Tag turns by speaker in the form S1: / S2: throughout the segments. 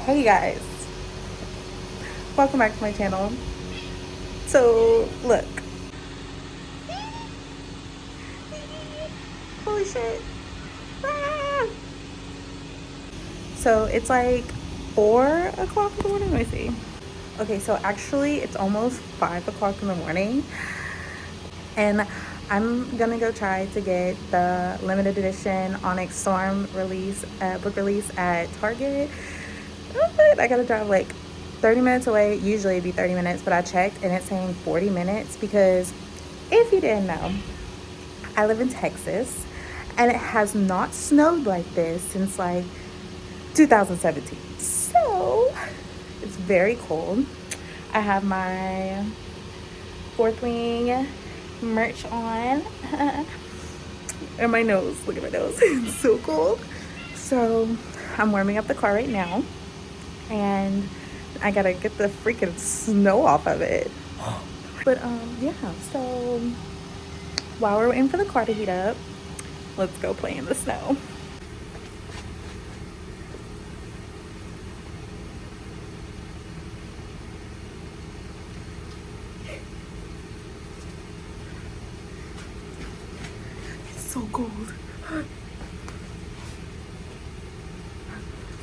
S1: Hey guys, welcome back to my channel. So look, holy shit. Ah! So it's like 4 o'clock in the morning. Let me see. Okay, so actually it's almost 5 o'clock in the morning, and I'm gonna go try to get the limited edition Onyx Storm book release at Target. But I gotta drive like 30 minutes away. Usually it'd be 30 minutes, but I checked and it's saying 40 minutes because if you didn't know, I live in Texas and it has not snowed like this since like 2017. So it's very cold. I have my Fourth Wing merch on. And my nose, look at my nose. It's so cold. So I'm warming up the car right now and I gotta get the freaking snow off of it. But yeah, so while we're waiting for the car to heat up, let's go play in the snow. It's so cold.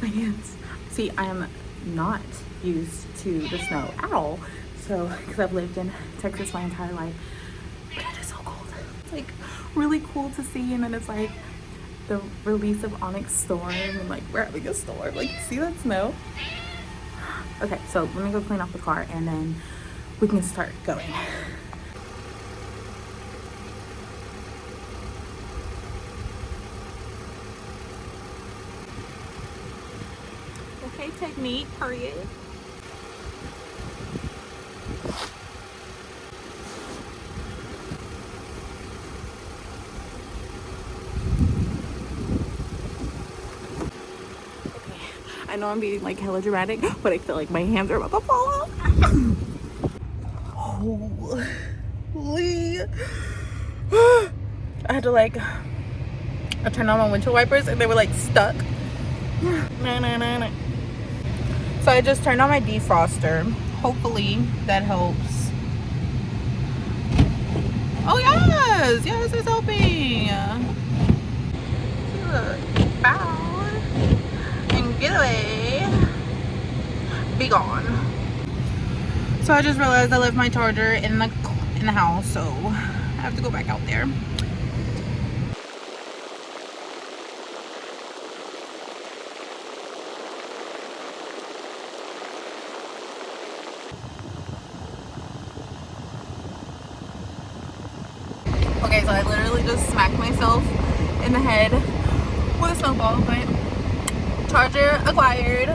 S1: My hands. See, I am not used to the snow at all. So, because I've lived in Texas my entire life, but it is so cold. It's like really cool to see, and then it's like the release of Onyx Storm, and like we're having a storm. Like, see that snow? Okay, so let me go clean off the car, and then we can start going. Okay, technique, period. I know I'm being like hella dramatic, but I feel like my hands are about to fall off. Holy. I had to like, I turned on my windshield wipers and they were like stuck. So I just turned on my defroster. Hopefully that helps. Oh yes, yes, it's helping. Look, bow and get away. Be gone. So I just realized I left my charger in the house, so I have to go back out there. Okay, so I literally just smacked myself in the head with a snowball, but charger acquired.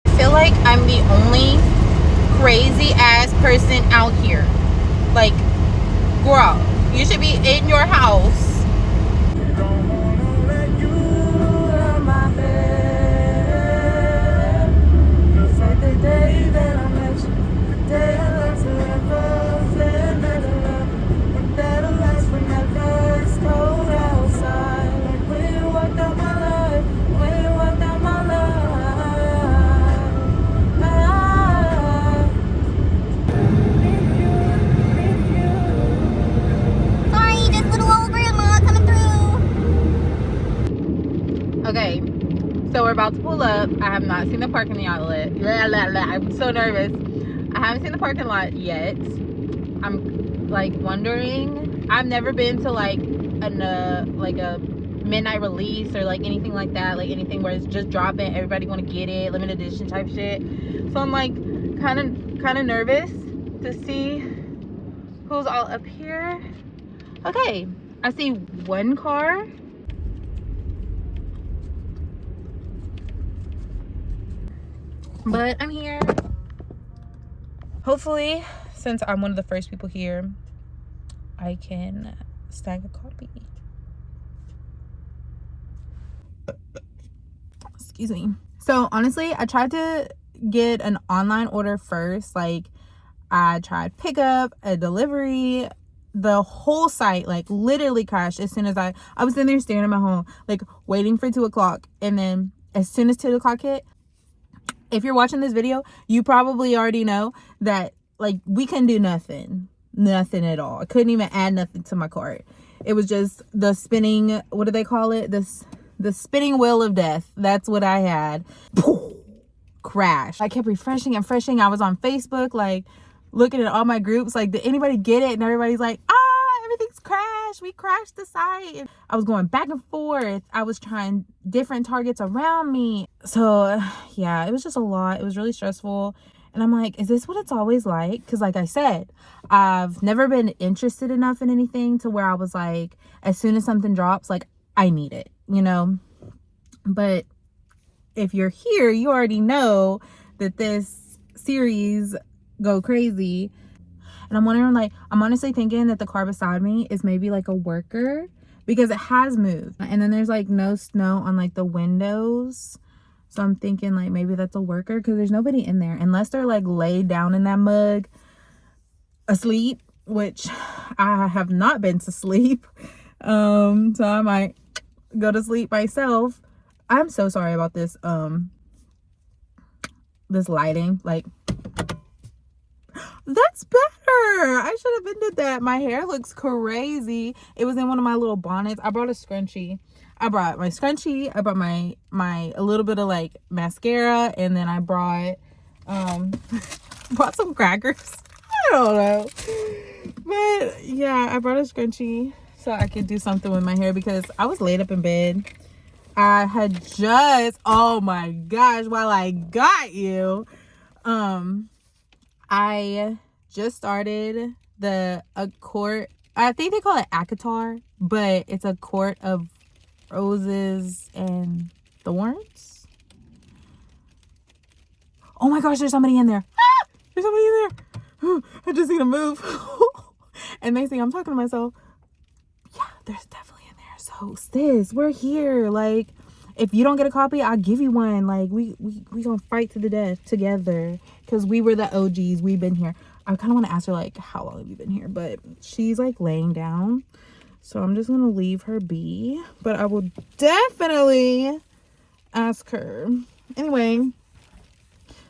S1: I feel like I'm the only crazy ass person out here. Like, girl, you should be in your house. Okay, so we're about to pull up. I have not seen the parking lot yet. I'm so nervous. I haven't seen the parking lot yet. I'm like wondering. I've never been to like a midnight release or like anything like that. Like anything where it's just dropping, everybody want to get it, limited edition type shit. So I'm like kind of nervous to see who's all up here. Okay, I see one car. But I'm here. Hopefully, since I'm one of the first people here, I can snag a copy. Excuse me. So honestly, I tried to get an online order first. Like, I tried pickup, a delivery, the whole site like literally crashed as soon as I was in there staring at my home, like waiting for 2 o'clock. And then as soon as 2 o'clock hit, if you're watching this video, you probably already know that like we couldn't do nothing at all. I couldn't even add nothing to my cart. It was just the spinning, what do they call it, the spinning wheel of death. That's what I had. Crash. I kept refreshing and refreshing. I was on Facebook like looking at all my groups like, did anybody get it? And everybody's like, everything's crashed, we crashed the site. And I was going back and forth. I was trying different targets around me. So yeah, it was just a lot. It was really stressful. And I'm like, is this what it's always like? Because like I said, I've never been interested enough in anything to where I was like, as soon as something drops, like I need it, you know. But if you're here, you already know that this series go crazy. And I'm wondering, like, I'm honestly thinking that the car beside me is maybe like a worker because it has moved. And then there's like no snow on like the windows. So I'm thinking like maybe that's a worker because there's nobody in there unless they're like laid down in that mug asleep, which I have not been to sleep. So I might go to sleep myself. I'm so sorry about this this lighting. Like, that's better. I should have ended that. My hair looks crazy. It was in one of my little bonnets. I brought a scrunchie. I brought my scrunchie. I brought my a little bit of like mascara, and then I brought brought some crackers. I don't know. But yeah, I brought a scrunchie so I could do something with my hair because I was laid up in bed. I had just, oh my gosh, while I got you, I just started a quart, I think they call it acotar, but it's a quart of roses and thorns. Oh my gosh, there's somebody in there. There's somebody in there. I just seen a move. And they think I'm talking to myself. Yeah, there's definitely in there. So sis, we're here. Like, if you don't get a copy, I'll give you one. Like, we gonna fight to the death together because we were the OGs. We've been here. I kind of want to ask her like, how long have you been here? But she's like laying down, so I'm just gonna leave her be. But I will definitely ask her anyway.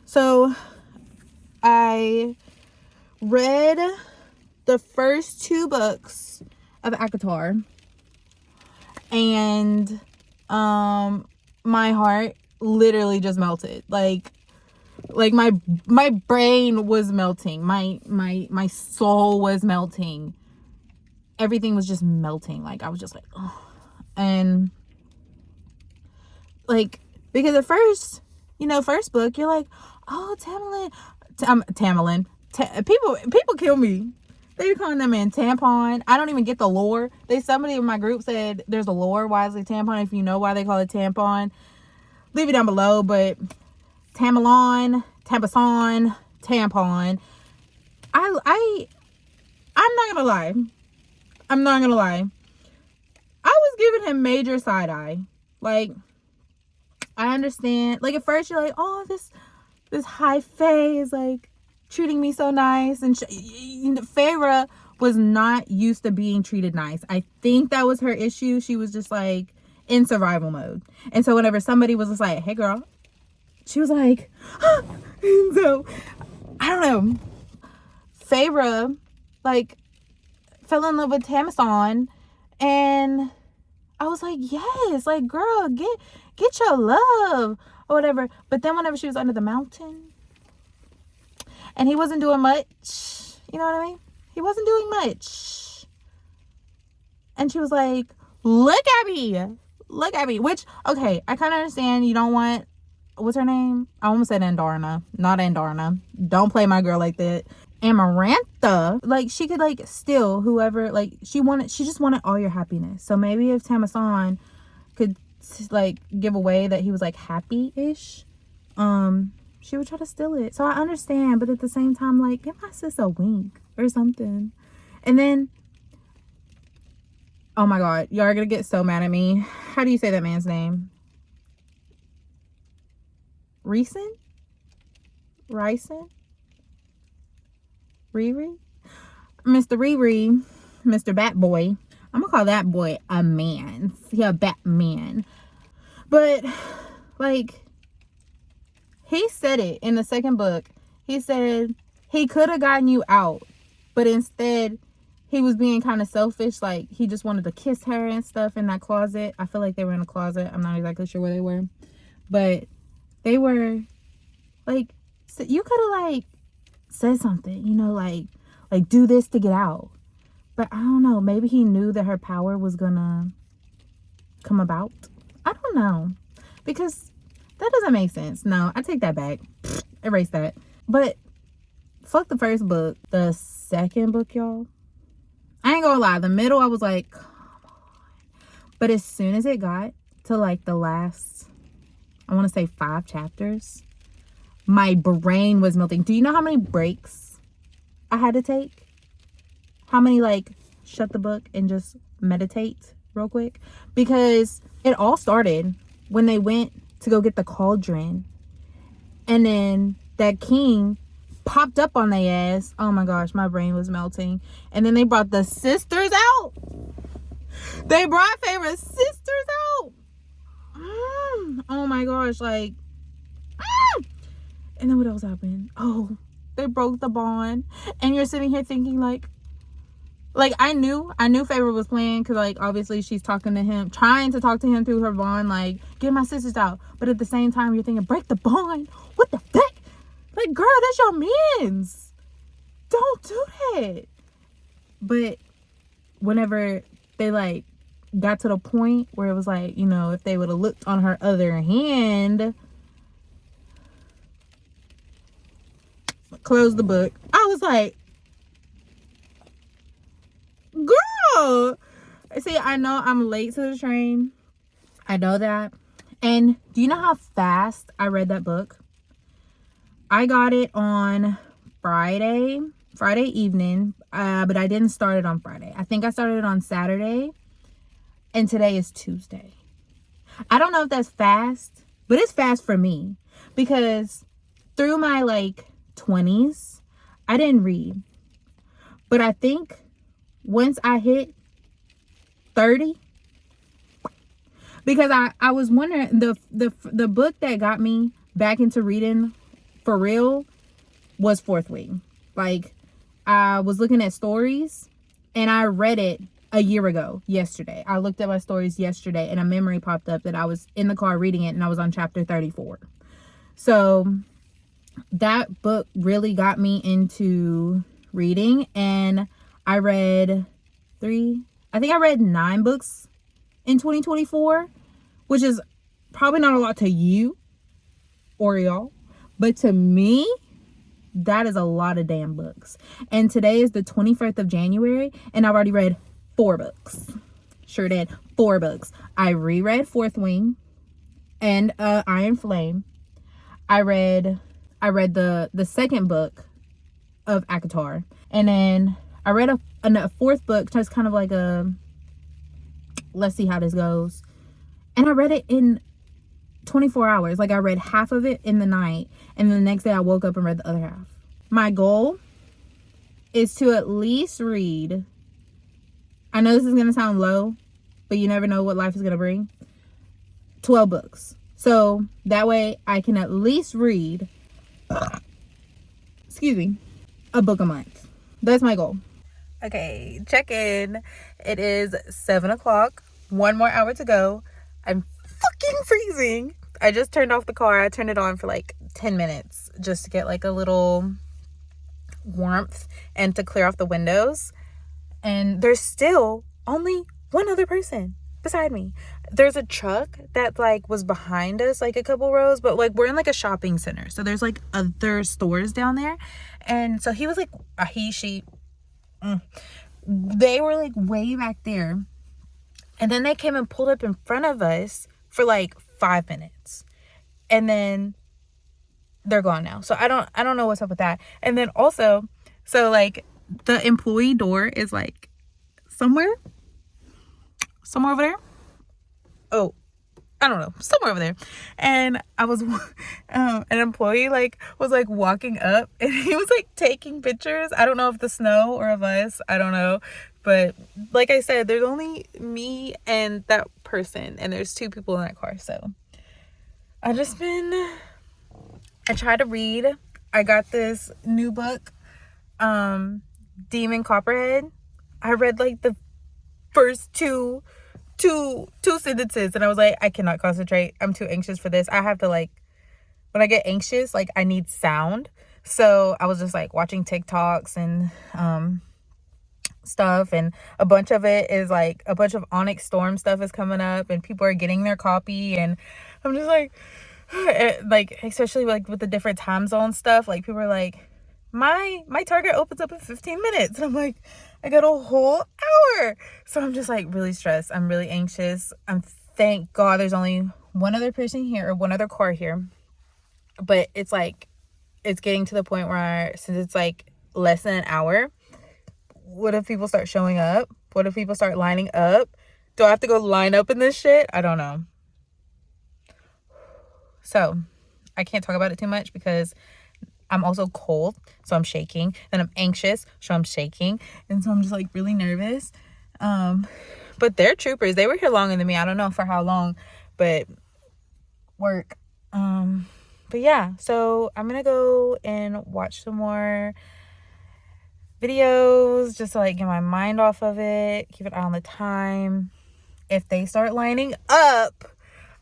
S1: So I read the first 2 books of acotar, and my heart literally just melted. Like my brain was melting, my soul was melting, everything was just melting. Like I was just like, oh. And like, because at first, first book, you're like, oh, Tamerlane. People kill me. They be calling that man tampon. I don't even get the lore. Somebody in my group said there's a lore why is it tampon. If you know why they call it tampon, leave it down below. But tampon, tampon. I'm not gonna lie. I was giving him major side eye. Like, I understand. Like, at first you're like, oh, this high fae is like treating me so nice, and Farah was not used to being treated nice. I think that was her issue. She was just like in survival mode, and so whenever somebody was just like, hey girl, she was like, ah! And so I don't know, Farah like fell in love with Tamason, and I was like, yes, like girl, get your love or whatever. But then whenever she was under the mountain and he wasn't doing much, you know what I mean? He wasn't doing much. And she was like, look at me. Which, okay, I kind of understand you don't want, what's her name? I almost said Andarna. Not Andarna. Don't play my girl like that. Amarantha. Like, she could, like, still, whoever, like, she just wanted all your happiness. So maybe if Tamason could, like, give away that he was, like, happy-ish, she would try to steal it. So I understand, but at the same time, like, give my sis a wink or something. And then, oh my god, y'all are gonna get so mad at me. How do you say that man's name? Ricin? Riri? Mr. Riri, Mr. Bat Boy. I'm gonna call that boy a man. He a Batman. But, like, he said it in the second book. He said he could have gotten you out, but instead he was being kind of selfish. Like, he just wanted to kiss her and stuff in that closet. I feel like they were in a closet. I'm not exactly sure where they were, but they were like, so you could have like said something, you know, like do this to get out. But I don't know, maybe he knew that her power was gonna come about. I don't know, because that doesn't make sense. No, I take that back. Erase that. But fuck the first book. The second book, y'all, I ain't gonna lie, the middle I was like, come on. But as soon as it got to like the last, I want to say 5 chapters, my brain was melting. Do you know how many breaks I had to take? How many, like, shut the book and just meditate real quick? Because it all started when they went to go get the cauldron, and then that king popped up on their ass. Oh my gosh, my brain was melting. And then they brought the sisters out. They brought favorite sisters out. Oh my gosh, like, and then what else happened? Oh, they broke the bond. And you're sitting here thinking like I knew Favorite was playing, because like obviously she's talking to him, trying to talk to him through her bond, like, get my sisters out. But at the same time you're thinking, break the bond? What the fuck? Like, girl, that's your mans. Don't do that. But whenever they like got to the point where it was like, you know, if they would have looked on her other hand, close the book, I was like, girl. See, I know I'm late to the train. I know that. And do you know how fast I read that book? I got it on Friday evening, but I didn't start it on Friday. I think I started it on Saturday, and today is Tuesday. I don't know if that's fast, but it's fast for me, because through my like 20s, I didn't read. But I think once I hit 30, because I was wondering, the book that got me back into reading for real was Fourth Wing. Like, I was looking at stories and I read it a year ago yesterday. I looked at my stories yesterday and a memory popped up that I was in the car reading it and I was on chapter 34. So that book really got me into reading, and I read 9 books in 2024, which is probably not a lot to you or y'all, but to me, that is a lot of damn books. And today is the 21st of January, and I've already read 4 books. Sure did. 4 books. I reread Fourth Wing and Iron Flame. I read the second book of acotar, and then I read a 4th book, just kind of like a, let's see how this goes. And I read it in 24 hours. Like, I read half of it in the night, and the next day I woke up and read the other half. My goal is to at least read, I know this is going to sound low, but you never know what life is going to bring, 12 books. So that way I can at least read, a book a month. That's my goal. Okay, check in. It is 7 o'clock. 1 more hour to go. I'm fucking freezing. I just turned off the car. I turned it on for like 10 minutes just to get like a little warmth and to clear off the windows. And there's still only one other person beside me. There's a truck that like was behind us like a couple rows, but like we're in like a shopping center, so there's like other stores down there. And so he was like, they were like way back there, and then they came and pulled up in front of us for like 5 minutes, and then they're gone now. So I don't know what's up with that. And then also, so like the employee door is like somewhere over there. Oh, I don't know, somewhere over there. And I was an employee like was like walking up, and he was like taking pictures. I don't know if the snow or of us, I don't know, but like I said, there's only me and that person, and there's 2 people in that car. So I tried to read. I got this new book, Demon Copperhead. I read like the first two sentences, and I was like, I cannot concentrate. I'm too anxious for this. I have to, like, when I get anxious, like, I need sound. So I was just like watching TikToks and stuff, and a bunch of it is like a bunch of Onyx Storm stuff is coming up, and people are getting their copy, and I'm just like like, especially like with the different time zone stuff, like people are like, my Target opens up in 15 minutes, and I'm like, I got a whole hour. So I'm just like really stressed. I'm really anxious. Thank God there's only one other person here, or one other car here, but it's like, it's getting to the point where, since it's like less than an hour, what if people start showing up? What if people start lining up? Do I have to go line up in this shit? I don't know. So I can't talk about it too much because I'm also cold, so I'm shaking. Then I'm anxious, so I'm shaking. And so I'm just like really nervous. But they're troopers. They were here longer than me. I don't know for how long, but work. But yeah, so I'm gonna go and watch some more videos just to like get my mind off of it, keep an eye on the time. If they start lining up,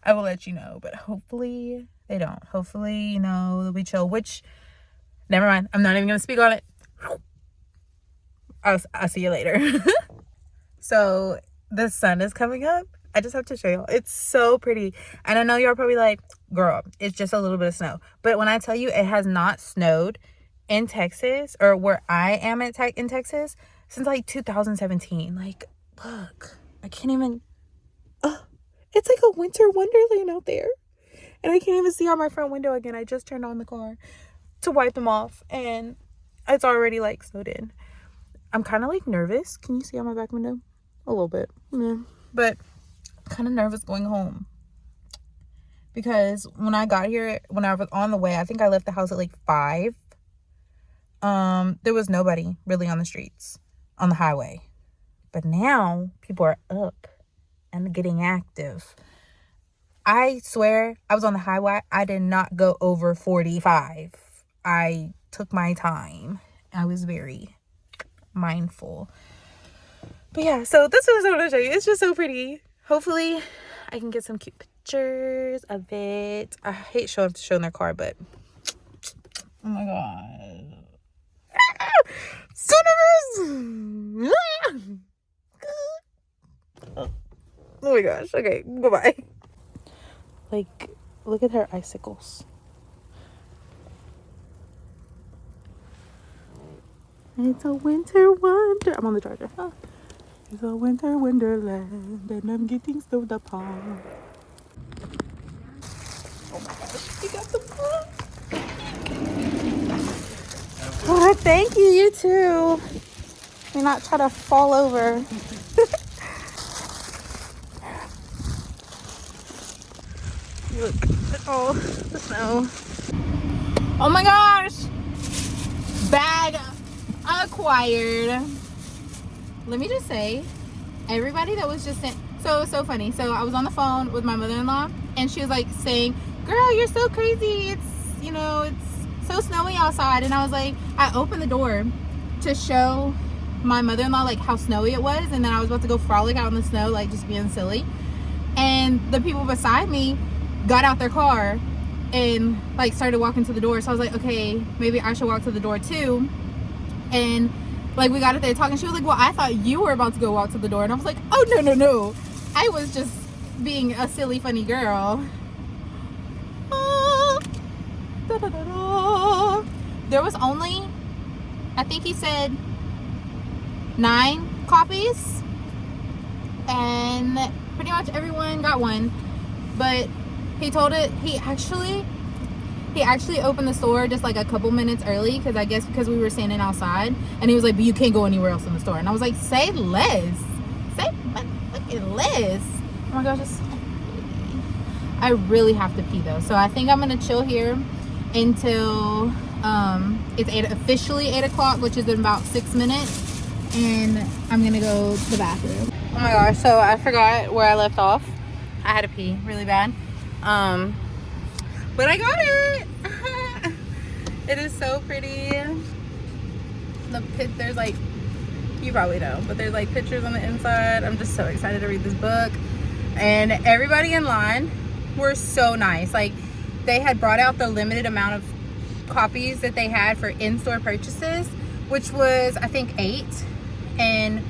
S1: I will let you know, but hopefully they don't. Hopefully, you know, they'll be chill, which, never mind, I'm not even gonna speak on it. I'll see you later. So the sun is coming up. I just have to show y'all. It's so pretty. And I know y'all are probably like, girl, it's just a little bit of snow. But when I tell you it has not snowed in Texas, or where I am in Texas, since like 2017. Like, look, I can't even, it's like a winter wonderland out there. And I can't even see out my front window again. I just turned on the car to wipe them off, and it's already like snowed in. I'm kind of like nervous. Can you see out my back window? A little bit. Yeah. But kind of nervous going home, because when I got here, when I was on the way, I think I left the house at like 5. There was nobody really on the streets, on the highway. But now people are up and getting active. I swear I was on the highway. I did not go over 45. I took my time. I was very mindful. But yeah, so this is what I want to show you. It's just so pretty. Hopefully I can get some cute pictures of it. I hate showing their car, but oh my god. So nervous. Oh my gosh. Okay, bye-bye. Like, look at her icicles. It's a winter wonder. I'm on the charger. Huh? It's a winter wonderland, and I'm getting snowed upon. Oh my gosh, you got the book. Oh, thank you. You too. May not try to fall over. Look at all the snow. Oh my gosh. Bag acquired. Let me just say, everybody that was just sent, so it was so funny. So I was on the phone with my mother-in-law, and she was like saying, girl, you're so crazy. It's, you know, it's so snowy outside. And I was like, I opened the door to show my mother-in-law like how snowy it was, and then I was about to go frolic out in the snow, like just being silly. And the people beside me got out their car and like started walking to the door. So I was like, okay, maybe I should walk to the door too. And like we got it there talking. She was like, well, I thought you were about to go walk to the door. And I was like, oh, no. I was just being a silly, funny girl. There was only, I think he said 9 copies. And pretty much everyone got one. But he actually opened the store just like a couple minutes early, because I guess because we were standing outside, and he was like, but you can't go anywhere else in the store. And I was like, say less. Say fucking less. Oh my gosh, it's so pretty.
S2: I really have to pee though, so I think I'm gonna chill here until it's officially 8 o'clock, which is in about 6 minutes, and I'm gonna go to the bathroom. Oh my gosh, so I forgot where I left off. I had to pee really bad, but I got it. It is so pretty. There's like, you probably know, but there's like pictures on the inside. I'm just so excited to read this book. And everybody in line were so nice. Like, they had brought out the limited amount of copies that they had for in-store purchases, which was I think 8. And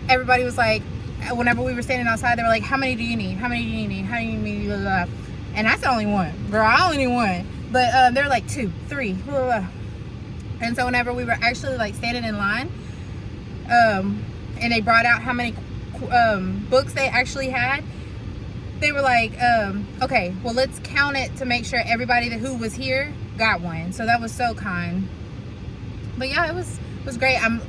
S2: everybody was like, whenever we were standing outside, they were like, how many do you need? How many do you need? How do you need? Blah, blah, blah. And I said only one. Girl, I only need one. But they're like 2, 3, blah, blah, blah. And so whenever we were actually like standing in line, and they brought out how many books they actually had, they were like, okay, well, let's count it to make sure everybody who was here got one. So that was so kind. But yeah, it was great. I'm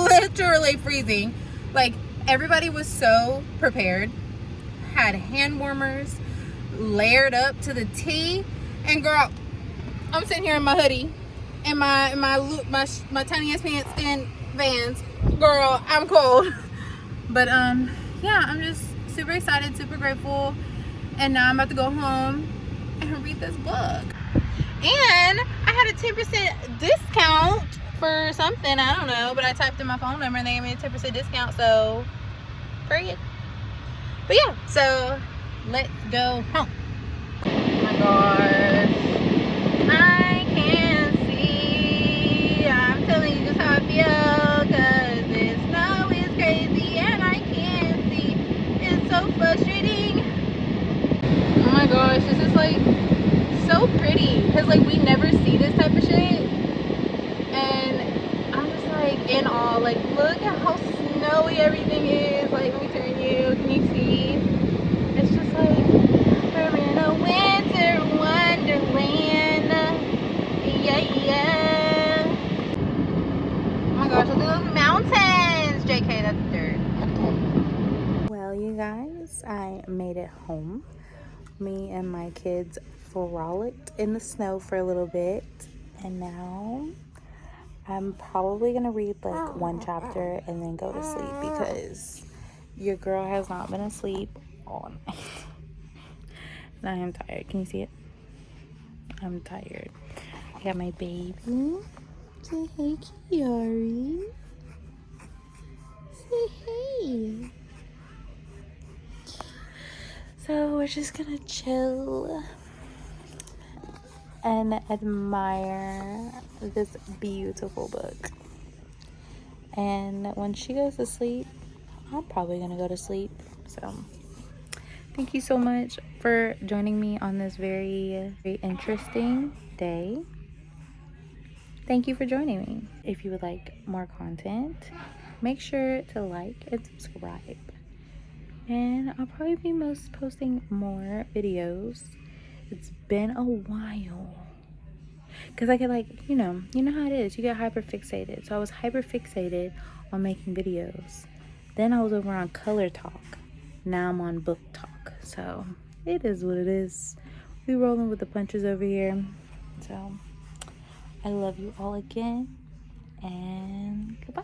S2: literally freezing. Like, everybody was so prepared, had hand warmers, layered up to the T. And girl, I'm sitting here in my hoodie and my tiny ass pants and Vans. Girl, I'm cold. But yeah, I'm just super excited, super grateful. And now I'm about to go home and read this book. And I had a 10% discount for something, I don't know, but I typed in my phone number and they gave me a 10% discount, so period. But yeah, so let's go home. Oh my gosh, I can see. I'm telling you just how I feel, because this snow is crazy and I can't see. It's so frustrating. Oh my gosh, this is like so pretty, because like we never see this type of shit, and I'm just like in awe. Like, look at how snowy everything is. Like, let me turn you, can you see? It's just like we're in a winter wonderland. Yeah. Oh my gosh, look at those mountains. JK, that's dirt.
S1: Well, you guys, I made it home. Me and my kids frolicked in the snow for a little bit, and now I'm probably gonna read like one chapter and then go to sleep, because your girl has not been asleep all night. And I am tired. Can you see it? I'm tired. I got my baby. Say hey, Kiari. Say hey. So we're just gonna chill and admire this beautiful book. And when she goes to sleep, I'm probably gonna go to sleep. So thank you so much for joining me on this very, very interesting day. Thank you for joining me. If you would like more content, make sure to like and subscribe. And I'll probably be posting more videos. It's been a while, because I get like, you know how it is. You get hyper fixated. So I was hyper fixated on making videos. Then I was over on color talk. Now I'm on book talk. So it is what it is. We rolling with the punches over here. So I love you all again, and goodbye.